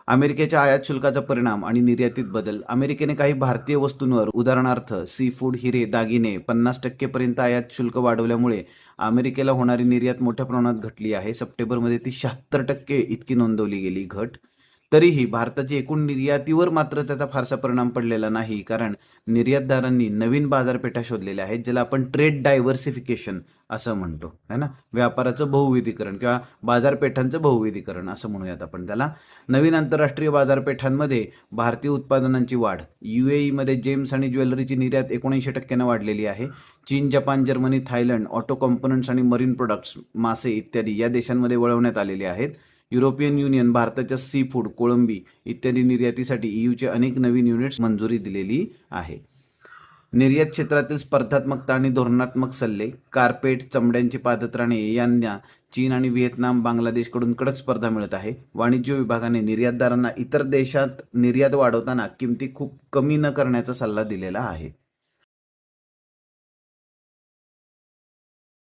अमेरिकेच्या आयात शुल्काचा परिणाम आणि निर्यातीत बदल. अमेरिकेने काही भारतीय वस्तूंवर उदाहरणार्थ सी फूड, हिरे, दागिने 50% पर्यंत आयात शुल्क वाढवल्यामुळे अमेरिकेला होणारी निर्यात मोठ्या प्रमाणात घटली आहे. सप्टेंबरमध्ये ती 76% इतकी नोंदवली गेली घट. तरीही भारताची एकूण निर्यातीवर मात्र त्याचा फारसा परिणाम पडलेला नाही, कारण निर्यातदारांनी नवीन बाजारपेठा शोधलेल्या आहेत, ज्याला आपण ट्रेड डायव्हर्सिफिकेशन असं म्हणतो, है ना. व्यापाराचं बहुविधीकरण किंवा बाजारपेठांचं बहुविधीकरण असं म्हणूयात आपण त्याला. नवीन आंतरराष्ट्रीय बाजारपेठांमध्ये भारतीय उत्पादनांची वाढ. मध्ये जेम्स आणि ज्वेलरीची निर्यात 79% वाढलेली आहे. चीन, Japan, Germany, Thailand auto components आणि मरीन प्रोडक्ट्स, मासे इत्यादी या देशांमध्ये वळवण्यात आलेले आहेत. युरोपियन युनियन भारताच्या सी फूड, कोळंबी इत्यादी निर्यातीसाठी ईयूचे अनेक नवीन युनिट्स मंजुरी दिलेली आहे. निर्यात क्षेत्रातील स्पर्धात्मकता आणि धोरणात्मक सल्ले. कार्पेट, चमड्यांची पादत्राणे यांना चीन आणि व्हिएतनाम, बांगलादेशकडून कडक स्पर्धा मिळत आहे. वाणिज्य विभागाने निर्यातदारांना इतर देशात निर्यात वाढवताना किमती खूप कमी न करण्याचा सल्ला दिलेला आहे.